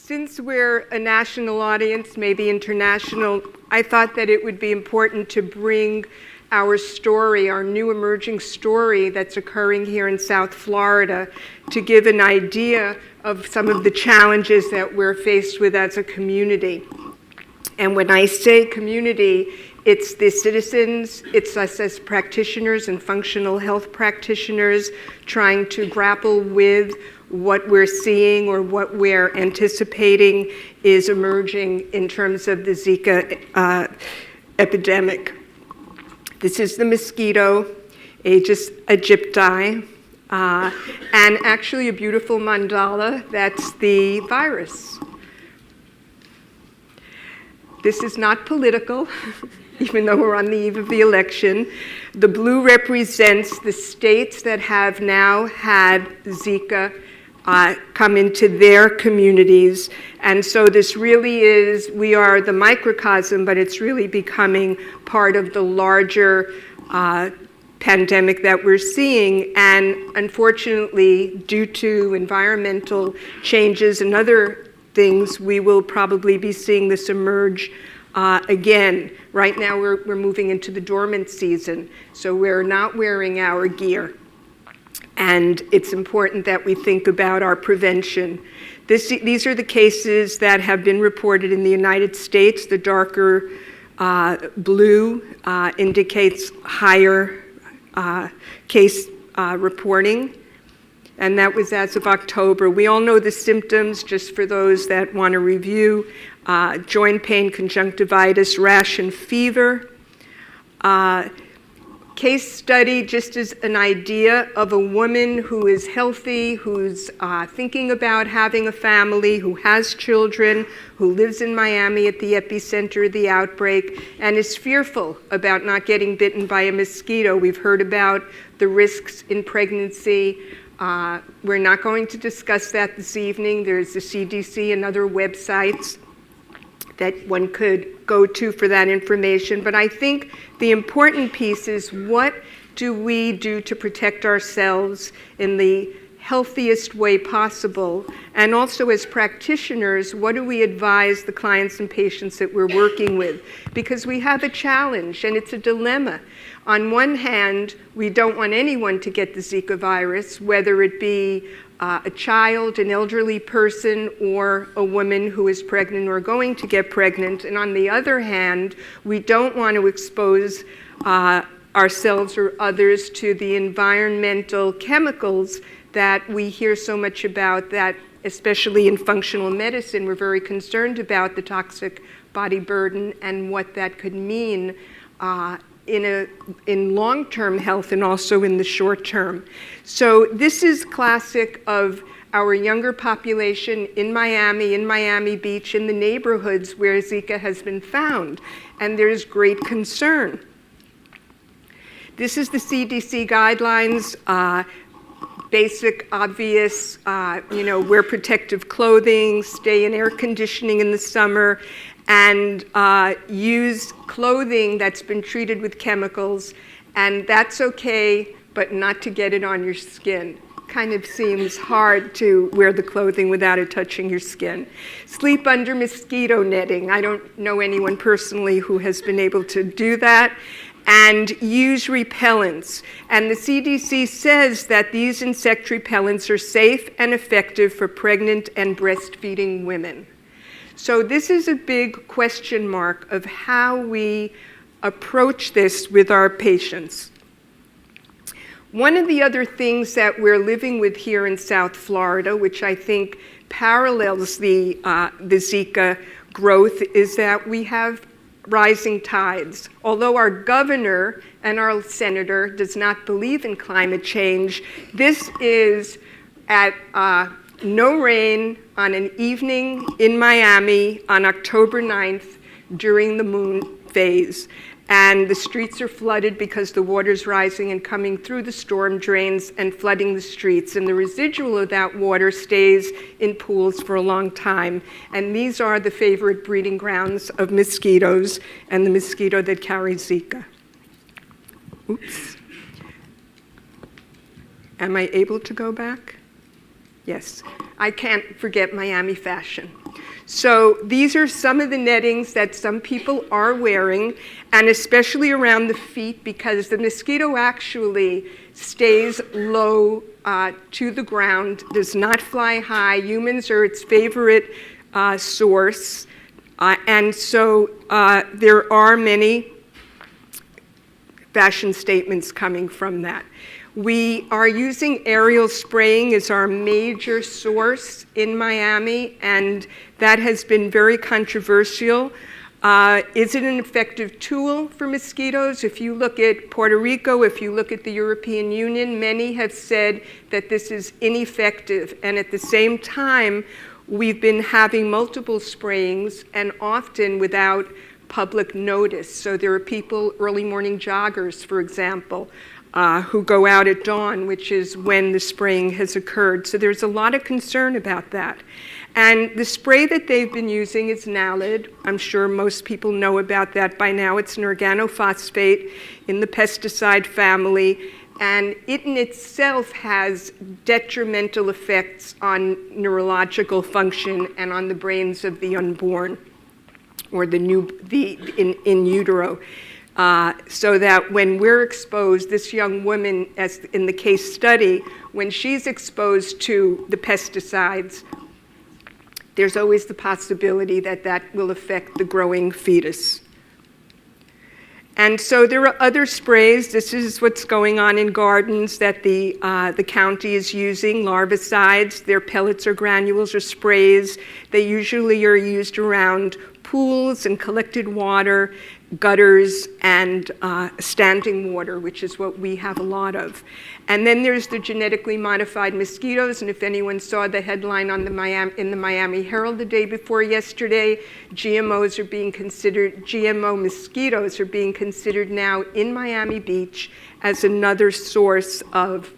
Since we're a national audience, maybe international, I thought that it would be important to bring our story, our new emerging story that's occurring here in South Florida, to give an idea of some of the challenges that we're faced with as a community. And when I say community, it's the citizens, it's us as practitioners and functional health practitioners trying to grapple with what we're seeing or what we're anticipating is emerging in terms of the Zika epidemic. This is the mosquito, Aedes aegypti, and actually a beautiful mandala, that's the virus. This is not political, even though we're on the eve of the election. The blue represents the states that have now had Zika come into their communities. And so this really is, we are the microcosm, but it's really becoming part of the larger pandemic that we're seeing. And unfortunately, due to environmental changes and other things, we will probably be seeing this emerge again. Right now, we're moving into the dormant season, so we're not wearing our gear. And it's important that we think about our prevention. These are the cases that have been reported in the United States. The darker blue indicates higher case reporting. And that was as of October. We all know the symptoms, just for those that want to review. Joint pain, conjunctivitis, rash, and fever. Case study, just as an idea of a woman who is healthy, who's thinking about having a family, who has children, who lives in Miami at the epicenter of the outbreak, and is fearful about not getting bitten by a mosquito. We've heard about the risks in pregnancy. We're not going to discuss that this evening. There's the CDC and other websites that one could go to for that information. But I think the important piece is, what do we do to protect ourselves in the healthiest way possible? And also as practitioners, what do we advise the clients and patients that we're working with? Because we have a challenge and it's a dilemma. On one hand, we don't want anyone to get the Zika virus, whether it be a child, an elderly person, or a woman who is pregnant or going to get pregnant. And on the other hand, we don't want to expose ourselves or others to the environmental chemicals that we hear so much about, that especially in functional medicine, we're very concerned about the toxic body burden and what that could mean in long-term health and also in the short term. So this is classic of our younger population in Miami Beach, in the neighborhoods where Zika has been found, and there's great concern. This is the CDC guidelines, basic, obvious, wear protective clothing, stay in air conditioning in the summer, and use clothing that's been treated with chemicals, and that's okay, but not to get it on your skin. Kind of seems hard to wear the clothing without it touching your skin. Sleep under mosquito netting. I don't know anyone personally who has been able to do that. And use repellents. And the CDC says that these insect repellents are safe and effective for pregnant and breastfeeding women. So this is a big question mark of how we approach this with our patients. One of the other things that we're living with here in South Florida, which I think parallels the Zika growth, is that we have rising tides. Although our governor and our senator does not believe in climate change, this is at no rain on an evening in Miami on October 9th during the moon phase. And the streets are flooded because the water's rising and coming through the storm drains and flooding the streets. And the residual of that water stays in pools for a long time. And these are the favorite breeding grounds of mosquitoes and the mosquito that carries Zika. Oops. Am I able to go back? Yes. I can't forget Miami fashion. So these are some of the nettings that some people are wearing, and especially around the feet, because the mosquito actually stays low to the ground, does not fly high. Humans are its favorite source. And so there are many fashion statements coming from that. We are using aerial spraying as our major source in Miami, and that has been very controversial. Is it an effective tool for mosquitoes? If you look at Puerto Rico, if you look at the European Union, many have said that this is ineffective. And at the same time, we've been having multiple sprayings, and often without public notice. So there are people, early morning joggers, for example, who go out at dawn, which is when the spraying has occurred. So there's a lot of concern about that. And the spray that they've been using is Naled. I'm sure most people know about that by now. It's an organophosphate in the pesticide family, and it in itself has detrimental effects on neurological function and on the brains of the unborn, or in utero. So that when we're exposed, this young woman, as in the case study, when she's exposed to the pesticides, there's always the possibility that that will affect the growing fetus. And so there are other sprays. This is what's going on in gardens that the county is using, larvicides. They're pellets or granules or sprays. They usually are used around pools and collected water, gutters, and standing water, which is what we have a lot of. And then there's the genetically modified mosquitoes, and if anyone saw the headline on in the Miami Herald the day before yesterday, GMO mosquitoes are being considered now in Miami Beach as another source of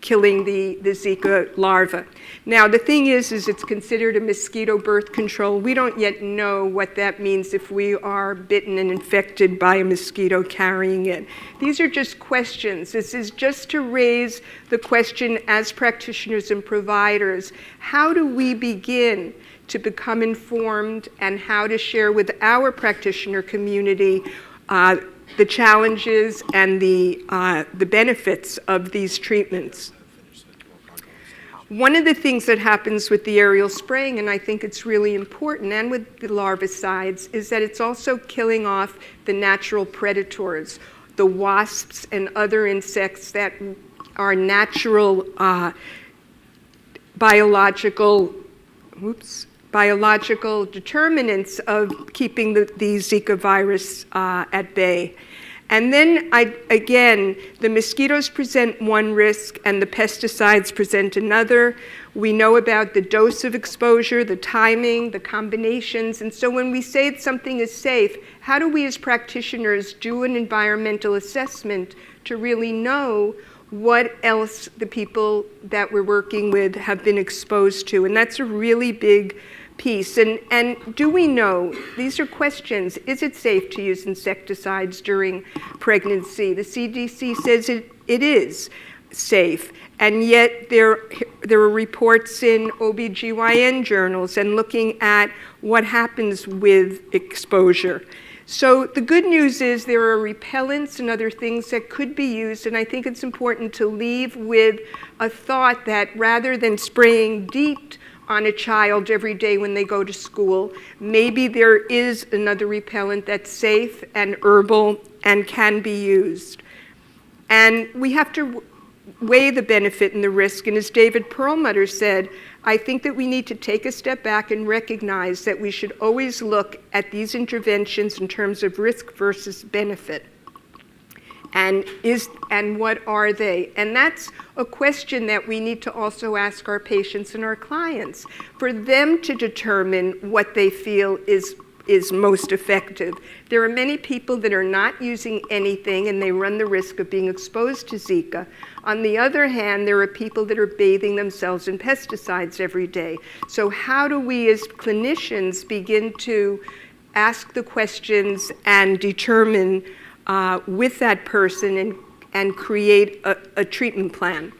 killing the Zika larva. Now, the thing is it's considered a mosquito birth control. We don't yet know what that means if we are bitten and infected by a mosquito carrying it. These are just questions. This is just to raise the question as practitioners and providers, how do we begin to become informed and how to share with our practitioner community the challenges and the benefits of these treatments. One of the things that happens with the aerial spraying, and I think it's really important, and with the larvicides, is that it's also killing off the natural predators, the wasps and other insects that are natural biological determinants of keeping the Zika virus at bay. And then, again, the mosquitoes present one risk and the pesticides present another. We know about the dose of exposure, the timing, the combinations. And so when we say that something is safe, how do we as practitioners do an environmental assessment to really know what else the people that we're working with have been exposed to? And that's a really big piece. And do we know, these are questions, is it safe to use insecticides during pregnancy? The CDC says it is safe, and yet there are reports in OBGYN journals and looking at what happens with exposure. So the good news is there are repellents and other things that could be used, and I think it's important to leave with a thought that rather than spraying DEET on a child every day when they go to school, maybe there is another repellent that's safe and herbal and can be used. And we have to weigh the benefit and the risk. And as David Perlmutter said, I think that we need to take a step back and recognize that we should always look at these interventions in terms of risk versus benefit. And what are they? And that's a question that we need to also ask our patients and our clients, for them to determine what they feel is most effective. There are many people that are not using anything and they run the risk of being exposed to Zika. On the other hand, there are people that are bathing themselves in pesticides every day. So how do we as clinicians begin to ask the questions and determine with that person and create a treatment plan?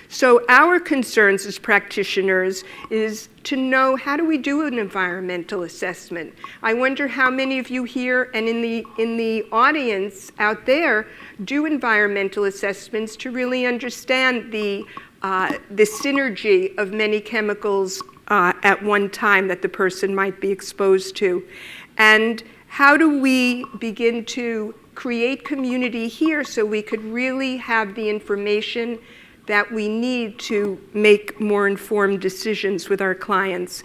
So our concerns as practitioners is to know, how do we do an environmental assessment? I wonder how many of you here and in the audience out there do environmental assessments to really understand the synergy of many chemicals at one time that the person might be exposed to. And how do we begin to create community here so we could really have the information that we need to make more informed decisions with our clients?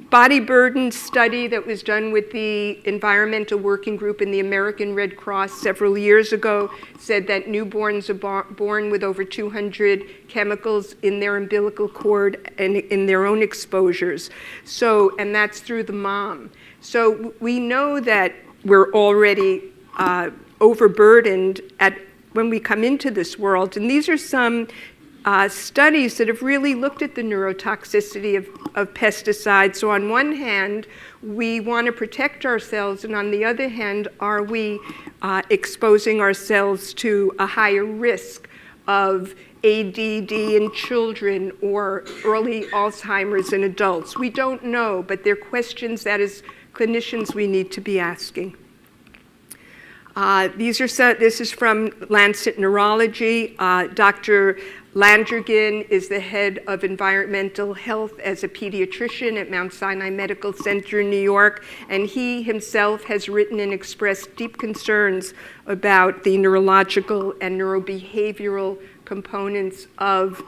Body burden study that was done with the Environmental Working Group in the American Red Cross several years ago said that newborns are born with over 200 chemicals in their umbilical cord and in their own exposures. So, and that's through the mom. So we know that we're already overburdened when we come into this world. And these are some studies that have really looked at the neurotoxicity of pesticides. So on one hand, we want to protect ourselves, and on the other hand, are we exposing ourselves to a higher risk of ADD in children or early Alzheimer's in adults? We don't know, but they're questions that as clinicians we need to be asking. This is from Lancet Neurology. Dr. Landrigan is the head of environmental health as a pediatrician at Mount Sinai Medical Center in New York, and he himself has written and expressed deep concerns about the neurological and neurobehavioral components of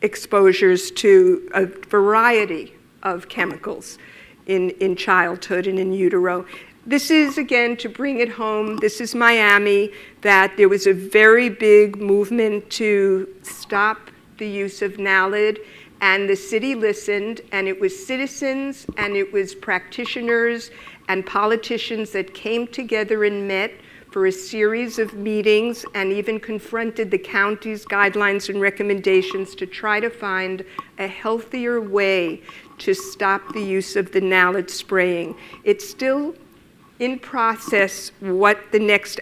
exposures to a variety of chemicals in childhood and in utero. This is, again, to bring it home, this is Miami, that there was a very big movement to stop the use of Naled, and the city listened, and it was citizens, and it was practitioners and politicians that came together and met for a series of meetings and even confronted the county's guidelines and recommendations to try to find a healthier way to stop the use of the Naled spraying. It's still in process what the next,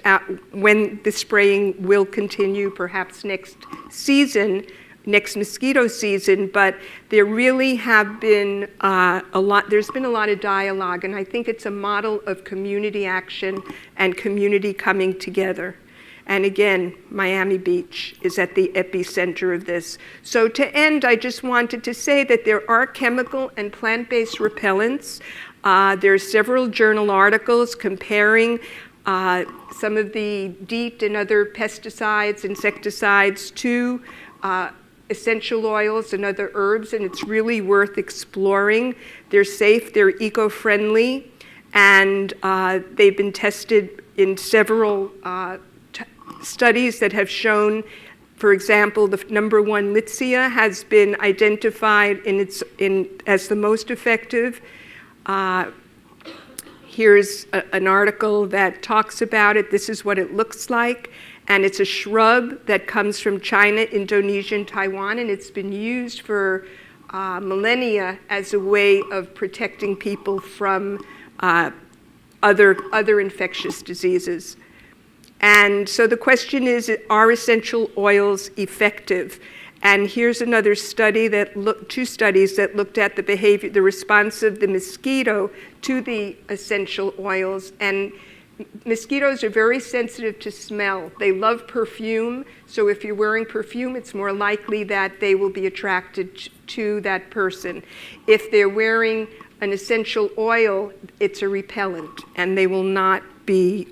when the spraying will continue, perhaps next season, next mosquito season, but there really have been there's been a lot of dialogue, and I think it's a model of community action and community coming together. And again, Miami Beach is at the epicenter of this. So to end, I just wanted to say that there are chemical and plant-based repellents. There are several journal articles comparing some of the DEET and other pesticides, insecticides to essential oils and other herbs, and it's really worth exploring. They're safe, they're eco-friendly, and they've been tested in several studies that have shown, for example, the number one Litsea has been identified as the most effective. Here's an article that talks about it. This is what it looks like. And it's a shrub that comes from China, Indonesia, and Taiwan, and it's been used for millennia as a way of protecting people from other infectious diseases. And so the question is, are essential oils effective? And here's another study two studies that looked at the behavior, the response of the mosquito to the essential oils. And mosquitoes are very sensitive to smell. They love perfume, so if you're wearing perfume, it's more likely that they will be attracted to that person. If they're wearing an essential oil, it's a repellent, and they will not be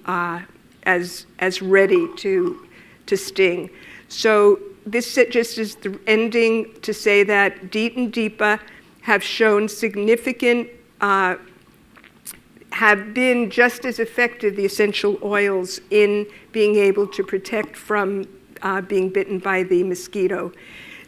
as ready to sting. So this just is the ending to say that DEET and DEPA have shown significant, have been just as effective, the essential oils, in being able to protect from being bitten by the mosquito.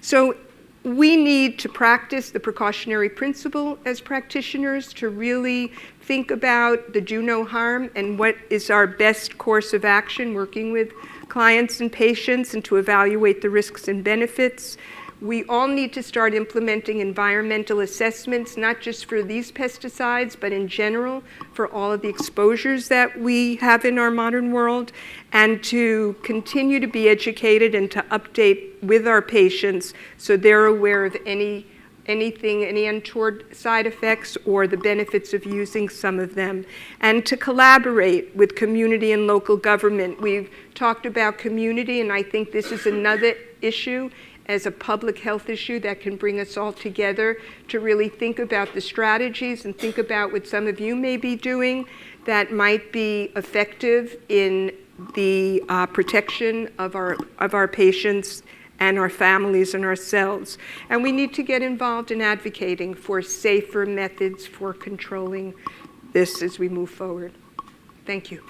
So we need to practice the precautionary principle as practitioners to really think about the do no harm and what is our best course of action working with clients and patients, and to evaluate the risks and benefits. We all need to start implementing environmental assessments, not just for these pesticides, but in general for all of the exposures that we have in our modern world, and to continue to be educated and to update with our patients so they're aware of any untoward side effects or the benefits of using some of them, and to collaborate with community and local government. We've talked about community, and I think this is another issue as a public health issue that can bring us all together to really think about the strategies and think about what some of you may be doing that might be effective in the protection of our patients and our families and ourselves. And we need to get involved in advocating for safer methods for controlling this as we move forward. Thank you.